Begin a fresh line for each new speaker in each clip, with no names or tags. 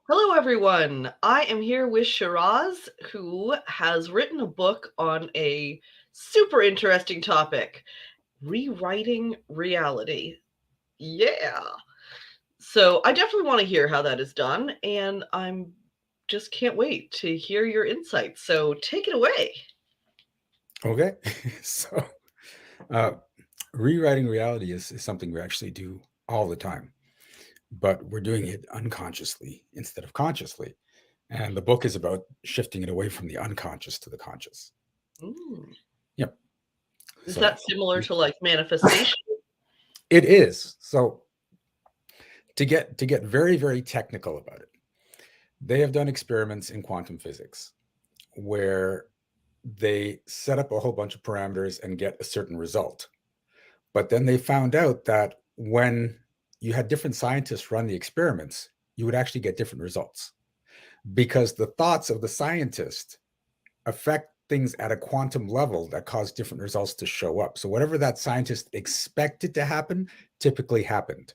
Hello, everyone. I am here with Shiraz, who has written a book on a super interesting topic, rewriting reality. Yeah. So I definitely want to hear how that is done, and I'm just can't wait to hear your insights. So take it away.
Okay. So, uh, rewriting reality is something we actually do all the time, but we're doing it unconsciously instead of consciously. And the book is about shifting it away from the unconscious to the conscious.
Mm.
Yep.
Is
So
that similar to like manifestation?
it is. So to get very, very technical about it, they have done experiments in quantum physics where they set up a whole bunch of parameters and get a certain result. But then they found out that when you had different scientists run the experiments, you would actually get different results because the thoughts of the scientist affect things at a quantum level that cause different results to show up. So whatever that scientist expected to happen typically happened.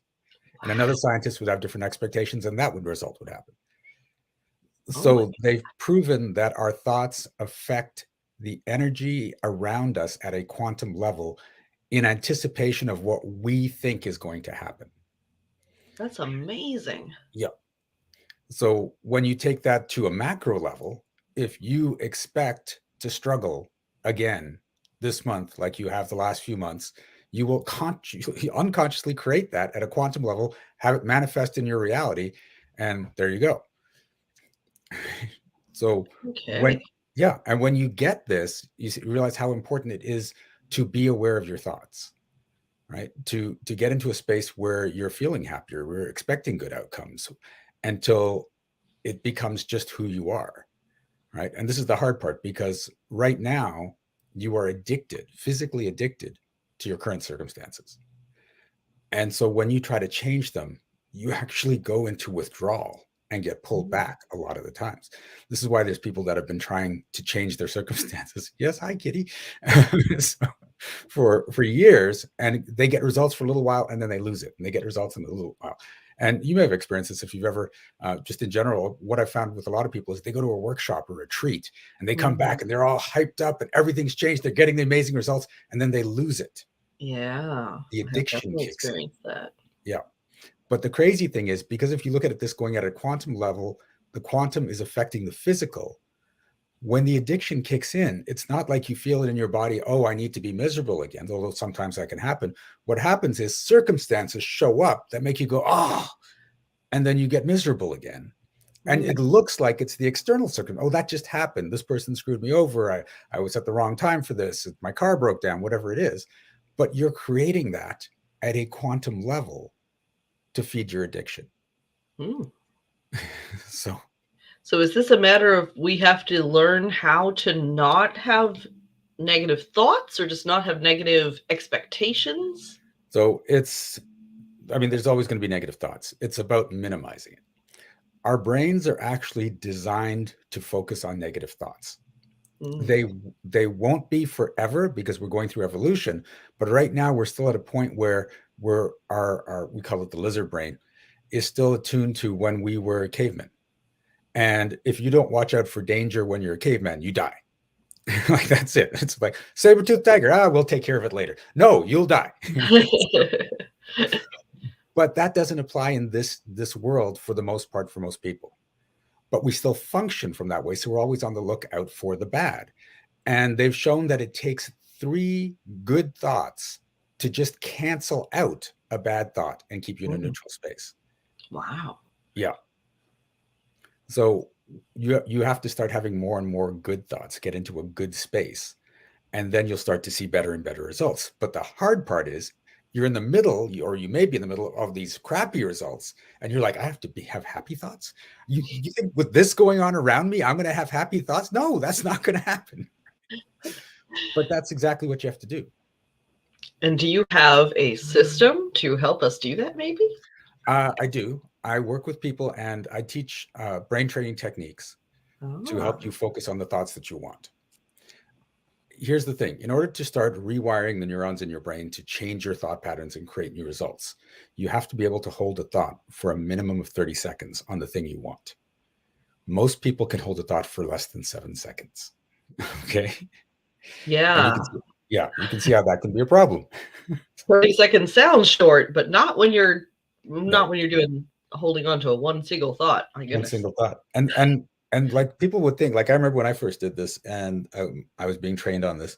And another scientist would have different expectations and that would result would happen.
Oh my.
So they've proven that our thoughts affect the energy around us at a quantum level in anticipation of what we think is going to happen.
That's amazing.
Yeah. So when you take that to a macro level, if you expect to struggle again this month, like you have the last few months, you will unconsciously create that at a quantum level, have it manifest in your reality, and there you go. So
Okay.
when yeah, and when you get this, realize how important it is to be aware of your thoughts, right? To get into a space where you're feeling happier, we're expecting good outcomes until it becomes just who you are, right? And this is the hard part because right now you are addicted, physically addicted to your current circumstances. And so when you try to change them, you actually go into withdrawal and get pulled
Mm.
back a lot of the times. This is why there's people that have been trying to change their circumstances. Yes, hi, Kitty. So, for years, and they get results for a little while, and then they lose it, and they get results in a little while. And you may have experienced this if you've ever, just in general, what I found with a lot of people is they go to a workshop or retreat, and they come
Mhm.
back and they're all hyped up, and everything's changed. They're getting the amazing results, and then they lose it.
Yeah,
The
I have
addiction
definitely
kicks in.
experienced that.
Yeah. But the crazy thing is, because if you look at it this going at a quantum level, the quantum is affecting the physical. When the addiction kicks in, it's not like you feel it in your body, oh, I need to be miserable again, although sometimes that can happen. What happens is circumstances show up that make you go, oh, and then you get miserable again. And
Mm.
it looks like it's the external circumstance. Oh, that just happened. This person screwed me over. I was at the wrong time for this. My car broke down, whatever it is. But you're creating that at a quantum level to feed your addiction.
Mm.
So
So is this a matter of we have to learn how to not have negative thoughts or just not have negative expectations?
So it's, I mean, there's always going to be negative thoughts. It's about minimizing it. Our brains are actually designed to focus on negative thoughts.
Mm.
They they won't be forever because we're going through evolution, but right now we're still at a point where our we call it the lizard brain is still attuned to when we were cavemen. And if you don't watch out for danger when you're a caveman, you die. Like that's it. It's like saber-toothed tiger. Ah, we'll take care of it later. No, you'll die. But that doesn't apply in this world for the most part for most people. But we still function from that way, so we're always on the lookout for the bad. And they've shown that it takes three good thoughts to just cancel out a bad thought and keep you in a
Mm.
neutral space.
Wow.
Yeah. So you have to start having more and more good thoughts, get into a good space, and then you'll start to see better and better results. But the hard part is you're in the middle, or you may be in the middle of these crappy results, and you're like, I have to have happy thoughts. You think with this going on around me, I'm going to have happy thoughts? No, that's not going to happen. But that's exactly what you have to do.
And do you have a system to help us do that maybe?
I do. I work with people and I teach brain training techniques to
Ah.
help you focus on the thoughts that you want. here's the thing. In order to start rewiring the neurons in your brain to change your thought patterns and create new results, you have to be able to hold a thought for a minimum of 30 seconds on the thing you want. Most people can hold a thought for less than 7 seconds. Okay. And
Yeah.
you can see how that can be a problem.
30 seconds sounds short, but
No,
not when you're doing holding on to a one single thought. My
one
goodness.
single thought. And like people would think, like I remember when I first did this and I was being trained on this,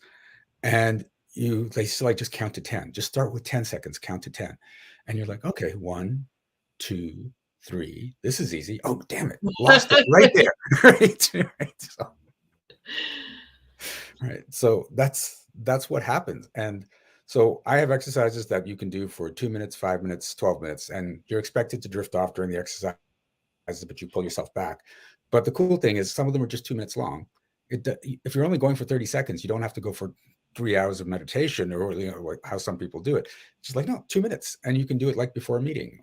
and they say like just count to 10. Just start with 10 seconds, count to 10. And you're like, okay, 1, 2, 3. This is easy. Oh, damn it. Lost it right there. Right. Right. So, right. So that's what happens. And so I have exercises that you can do for 2 minutes, 5 minutes, 12 minutes, and you're expected to drift off during the exercise, but you pull yourself back. But the cool thing is some of them are just 2 minutes long. If you're only going for 30 seconds, you don't have to go for 3 hours of meditation or how some people do it. It's just like, no, 2 minutes. And you can do it like before a meeting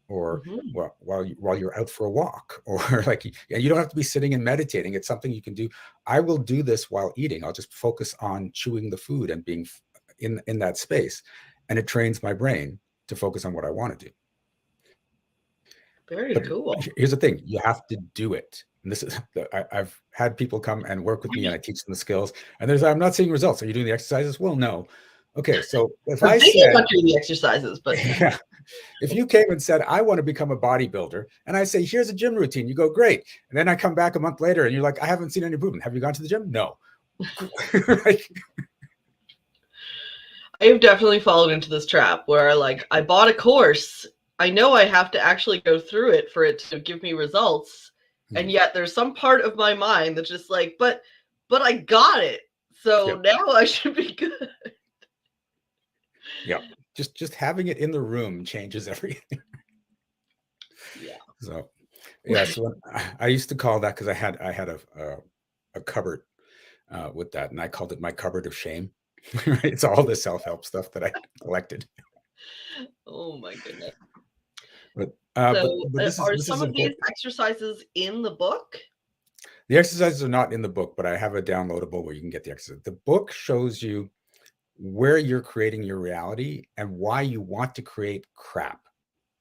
or
Mhm.
while you're out for a walk or like, you don't have to be sitting and meditating. It's something you can do. I will do this while eating. I'll just focus on chewing the food and being in that space. And it trains my brain to focus on what I want to do.
Very
But
cool.
here's the thing, you have to do it. And this is, I've had people come and work with me and I teach them the skills. And I'm not seeing results. Are you doing the exercises? Well, no. Okay, so if
I'm
I
thinking
said,
about doing the exercises, but
yeah, if you came and said, I want to become a bodybuilder, and I say, here's a gym routine, you go, great. And then I come back a month later and you're like, I haven't seen any improvement. Have you gone to the gym? No. Right?
I have definitely fallen into this trap where like I bought a course. I know I have to actually go through it for it to give me results. And yet there's some part of my mind that's just like, but I got it. So
Yep.
now I should be good.
Yeah. Just having it in the room changes everything.
Yeah.
So yeah, so I used to call that because I had a cupboard with that, and I called it my cupboard of shame. Right? It's all the self-help stuff that I collected.
Oh my goodness.
But
So are
this is
some of these
important.
exercises in the book?
The exercises are not in the book, but I have a downloadable where you can get the exercise. The book shows you where you're creating your reality and why you want to create crap.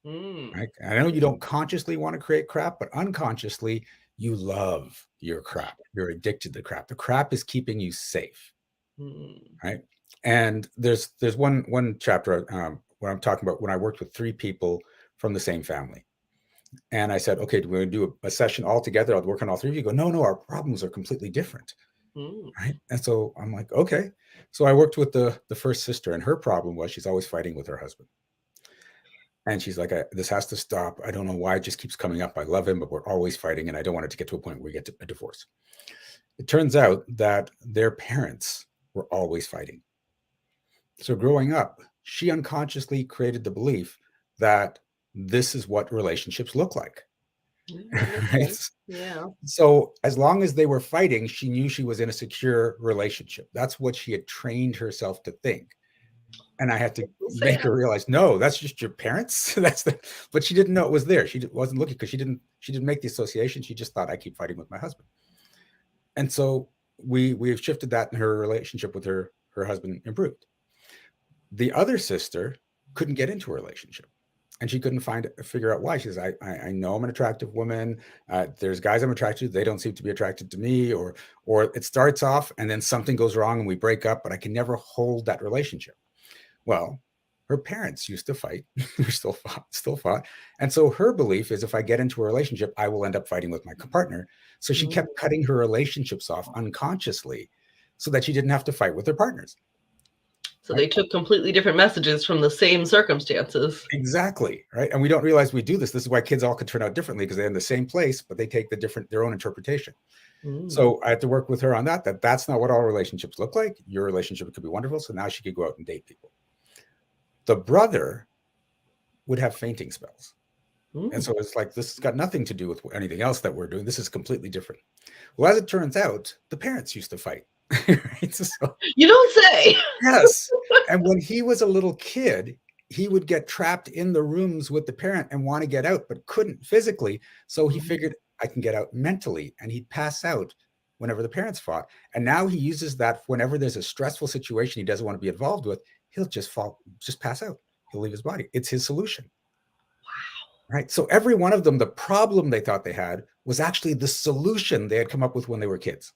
Mm.
Right? I know you don't consciously want to create crap, but unconsciously you love your crap. You're addicted to crap. The crap is keeping you safe.
Mm.
Right? And there's one chapter where I'm talking about when I worked with 3 people from the same family. And I said, okay, we're going to do a session all together. I'll work on all 3 of you. Go, no, our problems are completely different.
Mm.
Right. And so I'm like, okay. So I worked with the first sister, and her problem was she's always fighting with her husband. And she's like, this has to stop. I don't know why it just keeps coming up. I love him, but we're always fighting. And I don't want it to get to a point where we get to a divorce. It turns out that their parents were always fighting. So growing up, she unconsciously created the belief that this is what relationships look like.
Yeah, that makes
Right?
sense. Yeah.
So as long as they were fighting, she knew she was in a secure relationship. That's what she had trained herself to think. And I had to
We'll say
make her realize, no, that's just your parents. But she didn't know it was there. She wasn't looking because she didn't make the association. She just thought I keep fighting with my husband. And so we've shifted that, and her relationship with her husband improved. The other sister couldn't get into a relationship, and she couldn't figure out why. She says, I know I'm an attractive woman. There's guys I'm attracted to. They don't seem to be attracted to me, or it starts off and then something goes wrong and we break up, but I can never hold that relationship. Well, her parents used to fight. They're still fought. And so her belief is if I get into a relationship, I will end up fighting with my partner. So she
Mm.
kept cutting her relationships off unconsciously so that she didn't have to fight with her partners.
So they
Right?
took completely different messages from the same circumstances.
Exactly. Right. And we don't realize we do this. This is why kids all could turn out differently, because they're in the same place, but they take their own interpretation.
Mm.
So I had to work with her on that's not what all relationships look like. Your relationship could be wonderful. So now she could go out and date people. The brother would have fainting spells. And
Mm.
so it's like, this has got nothing to do with anything else that we're doing. This is completely different. Well, as it turns out, the parents used to fight. Right? So,
You don't say.
yes. And when he was a little kid, he would get trapped in the rooms with the parent and want to get out, but couldn't physically. So he figured, I can get out mentally, and he'd pass out whenever the parents fought. And now he uses that whenever there's a stressful situation he doesn't want to be involved with, he'll just pass out. He'll leave his body. It's his solution. Right. So every one of them, the problem they thought they had was actually the solution they had come up with when they were kids.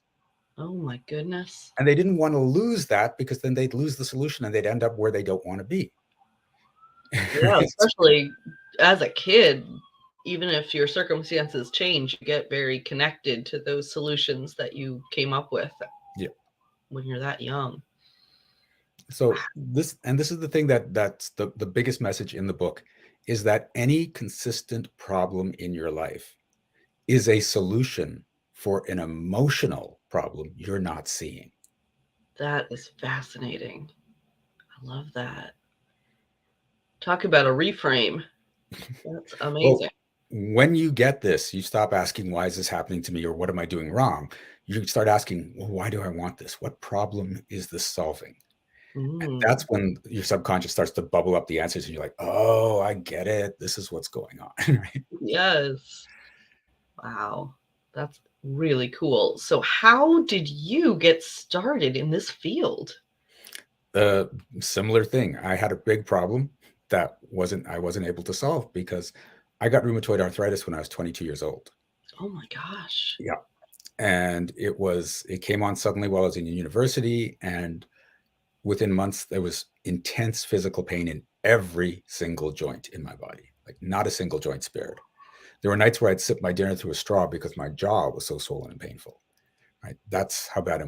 Oh my goodness.
And they didn't want to lose that because then they'd lose the solution and they'd end up where they don't want to be.
Yeah, especially as a kid, even if your circumstances change, you get very connected to those solutions that you came up with
Yeah.
when you're that young.
So this is the thing that's the biggest message in the book, is that any consistent problem in your life is a solution for an emotional problem you're not seeing.
That is fascinating. I love that. Talk about a reframe. That's amazing.
Well, when you get this, you stop asking, why is this happening to me, or what am I doing wrong? You start asking, well, why do I want this? What problem is this solving? And that's when your subconscious starts to bubble up the answers, and you're like, oh, I get it. This is what's going on. Right?
Yes. Wow. That's really cool. So how did you get started in this field?
Similar thing. I had a big problem that I wasn't able to solve because I got rheumatoid arthritis when I was 22 years old.
Oh my gosh.
Yeah. And it came on suddenly while I was in university, and within months there was intense physical pain in every single joint in my body, like not a single joint spared. There were nights where I'd sip my dinner through a straw because my jaw was so swollen and painful. Right, that's how bad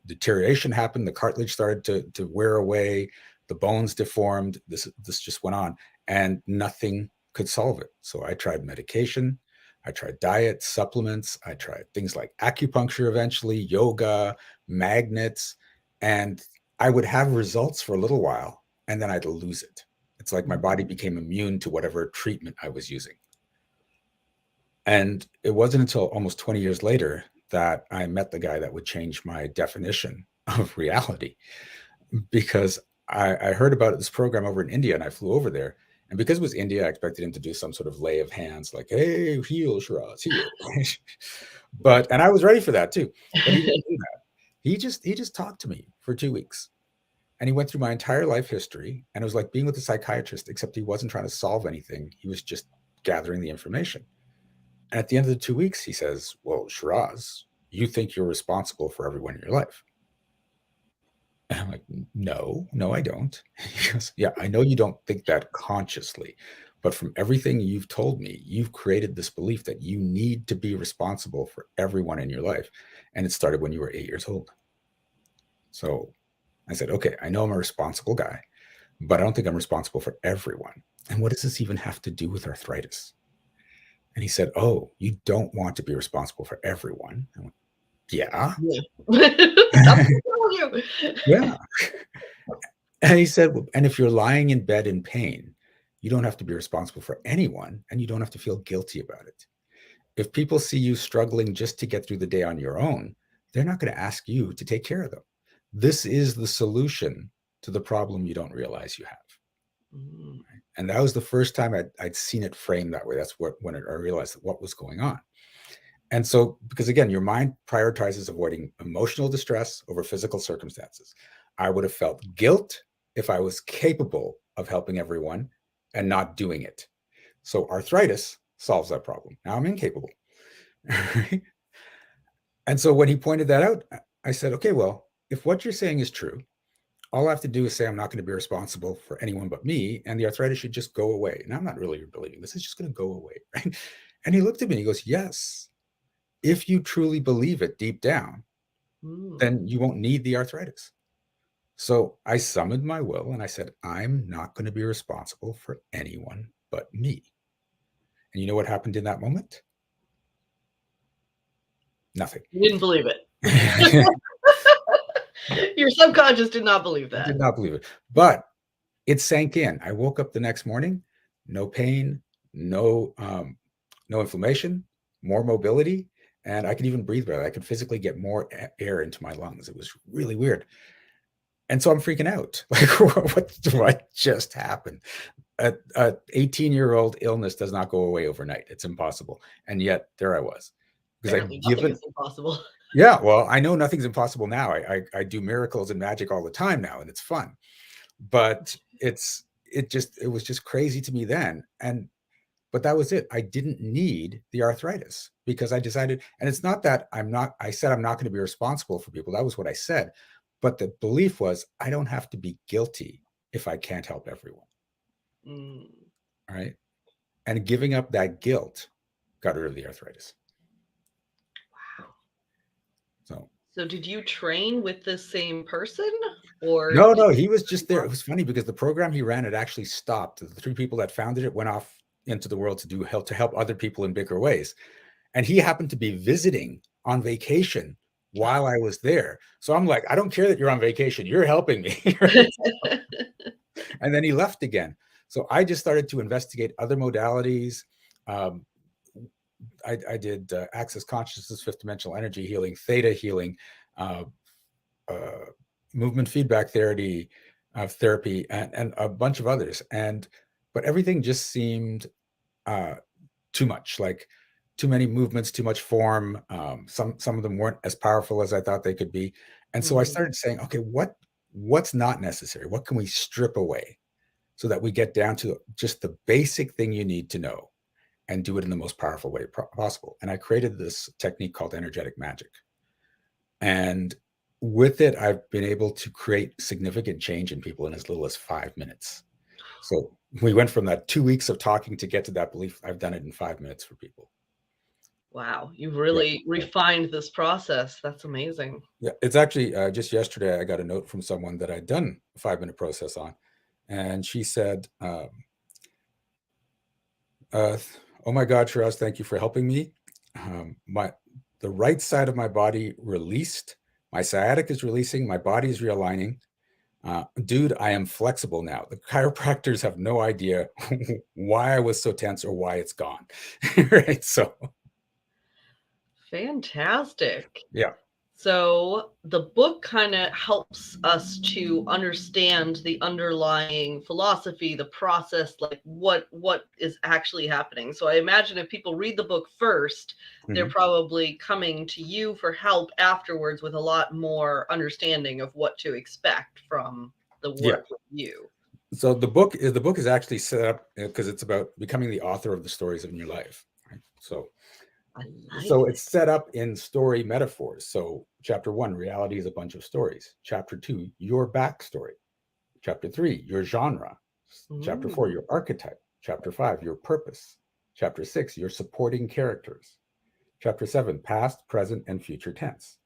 deterioration happened. The cartilage started to wear away, the bones deformed. This just went on, and nothing could solve it. So I tried medication, I tried diet, supplements, I tried things like acupuncture, eventually yoga, magnets, and I would have results for a little while, and then I'd lose it. It's like my body became immune to whatever treatment I was using. And it wasn't until almost 20 years later that I met the guy that would change my definition of reality, because I heard about this program over in India, and I flew over there. And because it was India, I expected him to do some sort of lay of hands, like, hey, heal, Shiraz, heal. And I was ready for that too. But he didn't do that. He just talked to me for 2 weeks. And he went through my entire life history. And it was like being with a psychiatrist, except he wasn't trying to solve anything. He was just gathering the information. And at the end of the 2 weeks, he says, well, Shiraz, you think you're responsible for everyone in your life. And I'm like, no, I don't. He goes, yeah, I know you don't think that consciously, but from everything you've told me, you've created this belief that you need to be responsible for everyone in your life. And it started when you were 8 years old. So I said, okay, I know I'm a responsible guy, but I don't think I'm responsible for everyone. And what does this even have to do with arthritis? And he said, oh, you don't want to be responsible for everyone. I went, yeah. Yeah. And he said, and if you're lying in bed in pain, you don't have to be responsible for anyone, and you don't have to feel guilty about it. If people see you struggling just to get through the day on your own, they're not going to ask you to take care of them. This is the solution to the problem you don't realize you have. And that was the first time I'd seen it framed that way. That's when I realized what was going on. And so, because again, your mind prioritizes avoiding emotional distress over physical circumstances. I would have felt guilt if I was capable of helping everyone and not doing it. So arthritis solves that problem. Now I'm incapable. And so when he pointed that out, I said, okay, well, if what you're saying is true, all I have to do is say I'm not going to be responsible for anyone but me, and the arthritis should just go away. And I'm not really believing this. It's just going to go away. Right? And he looked at me and he goes, yes, if you truly believe it deep down, then you won't need the arthritis. So I summoned my will and I said, I'm not going to be responsible for anyone but me. And you know what happened in that moment? Nothing.
You didn't believe it. Your subconscious did not believe that.
Did not believe it. But it sank in. I woke up the next morning, no pain, no inflammation, more mobility, and I could even breathe better. I could physically get more air into my lungs. It was really weird. And so I'm freaking out. Like, what just happened? A 18-year-old illness does not go away overnight. It's impossible. And yet there I was.
Because Apparently nothing is impossible.
Yeah, well, I know nothing's impossible now. I do miracles and magic all the time now, and it's fun. But it was just crazy to me then. And but that was it. I didn't need the arthritis because I decided, and it's not that I said I'm not going to be responsible for people. That was what I said. But the belief was I don't have to be guilty if I can't help everyone.
Mm.
Right. And giving up that guilt got rid of the arthritis.
Wow.
So
So did you train with the same person or
no,
did
no,
you
he was just there. It was funny because the program he ran had actually stopped. The three people that founded it went off into the world to help other people in bigger ways. And he happened to be visiting on vacation while I was there. So I'm like, I don't care that you're on vacation. You're helping me. Right? And then he left again. So I just started to investigate other modalities. Um, I did access consciousness, fifth dimensional energy healing, theta healing, uh, uh, movement feedback therapy, and a bunch of others. But everything just seemed uh, too much, like too many movements, too much form. Some of them weren't as powerful as I thought they could be. And so I
Mhm.
started saying, okay, what's not necessary? What can we strip away so that we get down to just the basic thing you need to know and do it in the most powerful way possible? And I created this technique called energetic magic. And with it, I've been able to create significant change in people in as little as 5 minutes. So we went from that 2 weeks of talking to get to that belief. I've done it in 5 minutes for people.
Wow, you've
Yeah.
really refined this process. That's amazing.
Yeah. It's actually just yesterday, I got a note from someone that I'd done a 5 minute process on. And she said, uh, oh my God, Shiraz, thank you for helping me. The right side of my body released. My sciatic is releasing. My body is realigning. Dude, I am flexible now. The chiropractors have no idea why I was so tense or why it's gone. Right. So,
Fantastic.
yeah,
So the book kind of helps us to understand the underlying philosophy, the process, like what is actually happening. So I imagine if people read the book first, they're
hmm,
probably coming to you for help afterwards with a lot more understanding of what to expect from the
yeah.
work with you.
So the book is actually set up because it's about becoming the author of the stories in your life. Right?
I like
So
it.
it's set up in story metaphors. So chapter one, reality is a bunch of stories. Chapter two, your backstory. Chapter three, your genre. Chapter four,
Mm.
your archetype. Chapter five, your purpose. Chapter six, your supporting characters. Chapter seven, past, present, and future tense.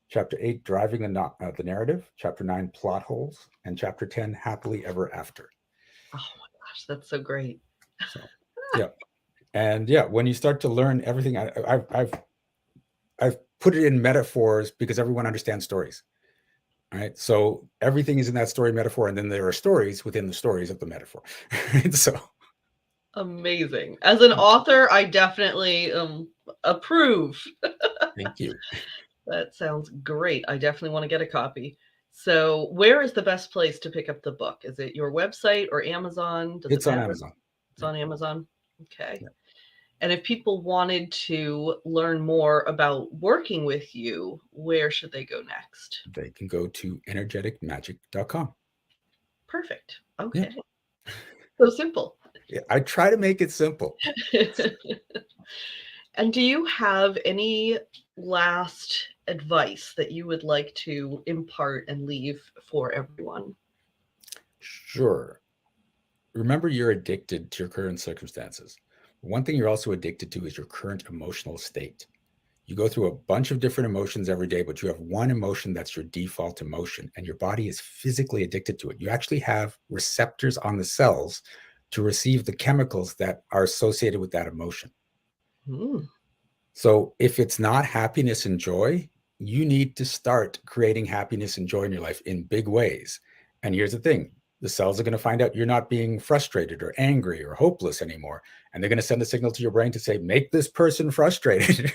Chapter eight, driving the narrative. Chapter nine, plot holes. And chapter 10, happily ever after.
Oh my gosh, that's so great.
So, yeah. And yeah, when you start to learn everything, I've put it in metaphors because everyone understands stories. Right. So everything is in that story metaphor. And then there are stories within the stories of the metaphor. Right? So
Amazing. As an author, I definitely approve.
thank you.
That sounds great. I definitely want to get a copy. So, where is the best place to pick up the book? Is it your website or Amazon? Does it
It's on
matter?
Amazon.
It's
Yeah.
on Amazon. Okay.
Yeah.
And if people wanted to learn more about working with you, where should they go next?
They can go to energeticmagic.com.
Perfect.
Yeah.
Okay. So simple.
Yeah. I try to make it simple.
And do you have any last advice that you would like to impart and leave for everyone?
Sure. Remember, you're addicted to your current circumstances. One thing you're also addicted to is your current emotional state. You go through a bunch of different emotions every day, but you have one emotion that's your default emotion, and your body is physically addicted to it. You actually have receptors on the cells to receive the chemicals that are associated with that emotion.
Hmm.
So if it's not happiness and joy, you need to start creating happiness and joy in your life in big ways. And here's the thing, the cells are going to find out you're not being frustrated or angry or hopeless anymore. And they're going to send a signal to your brain to say, make this person frustrated.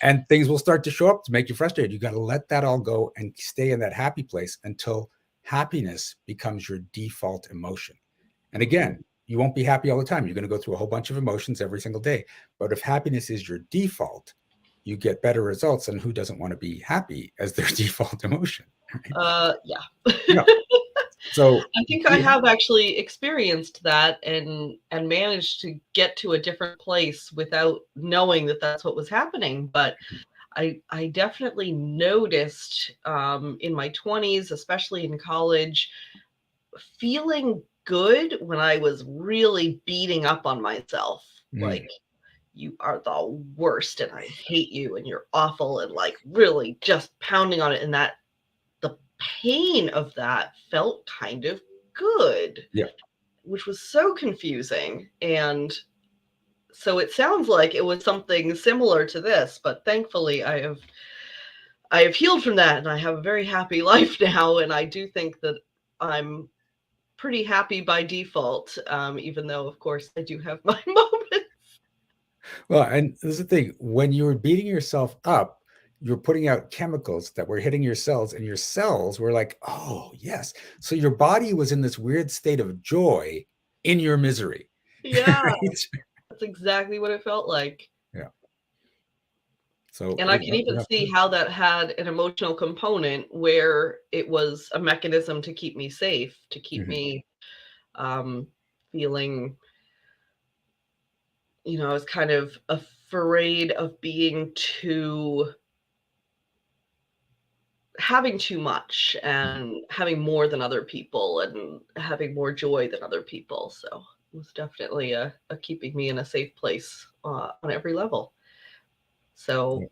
And things will start to show up to make you frustrated. You got to let that all go and stay in that happy place until happiness becomes your default emotion. And
Mm.
again, you won't be happy all the time. You're going to go through a whole bunch of emotions every single day. But if happiness is your default, you get better results. And who doesn't want to be happy as their default emotion? Right?
Yeah.
Yeah. So
I think I
yeah.
have actually experienced that and managed to get to a different place without knowing that that's what was happening. But I definitely noticed in my 20s, especially in college, feeling good when I was really beating up on myself. Like,
Mm,
you are the worst and I hate you and you're awful, and like really just pounding on it. And that the pain of that felt kind of good,
yeah.
which was so confusing. And so it sounds like it was something similar to this, but thankfully I have healed from that and I have a very happy life now. And I do think that I'm pretty happy by default, even though, of course, I do have my moments.
Well, and this is the thing, when you were beating yourself up, you're putting out chemicals that were hitting your cells, and your cells were like, oh, yes. So your body was in this weird state of joy in your misery.
Yeah,
Right?
that's exactly what it felt like.
Yeah. So
And I can
you
even
have
see
to,
how that had an emotional component where it was a mechanism to keep me safe, to keep
mhm,
me feeling, I was kind of afraid of being too, having too much
mhm.
and having more than other people and having more joy than other people. So it was definitely a keeping me in a safe place on every level. So
Yeah.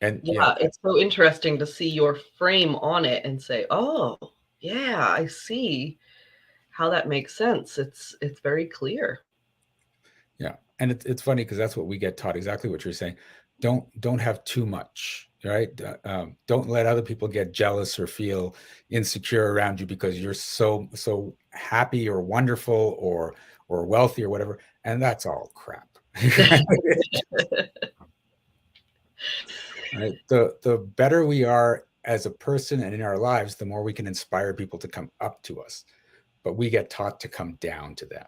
And yeah,
yeah, it's so interesting to see your frame on it and say, "Oh, yeah, I see how that makes sense." It's very clear.
yeah. And it's funny because that's what we get taught, exactly what you're saying. Don't have too much, right? Don't let other people get jealous or feel insecure around you because you're so happy or wonderful or wealthy or whatever. And that's all crap. Right? The better we are as a person and in our lives, the more we can inspire people to come up to us. But we get taught to come down to them.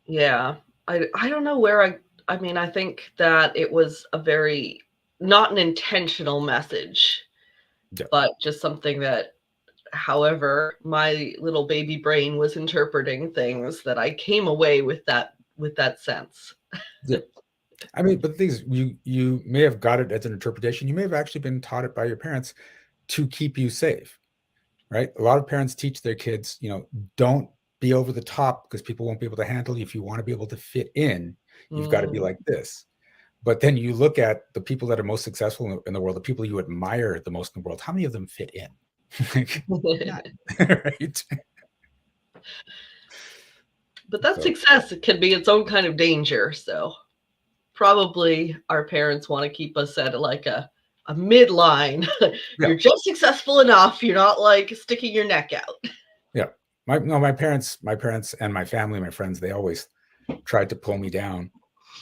Yeah. I don't know where I mean, I think that it was a very not an intentional message,
Yeah.
but just something that, however, my little baby brain was interpreting things, that I came away with that sense.
Yeah. I mean, but the thing is, you may have got it as an interpretation. You may have actually been taught it by your parents to keep you safe, right? A lot of parents teach their kids, don't be over the top because people won't be able to handle you. If you want to be able to fit in, you've got to be
Mm.
like this. But then you look at the people that are most successful in the world, the people you admire the most in the world. How many of them fit in? Like, none, right?
But that
So
success can be its own kind of danger. So probably our parents want to keep us at like a midline.
yeah,
You're just successful enough. You're not like sticking your neck out.
yeah. My parents, and my family, my friends, they always tried to pull me down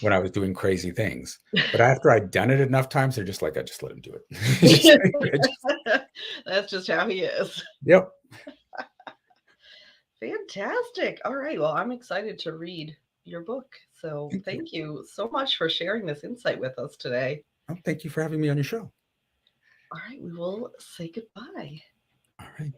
when I was doing crazy things. But after I'd done it enough times, they're just like, I just let him do it.
That's just how he is.
Yep.
Fantastic. All right. Well, I'm excited to read your book. So
Thank you.
thank you so much for sharing this insight with us today.
Oh, thank you for having me on your show.
All right. We will say goodbye.
All right.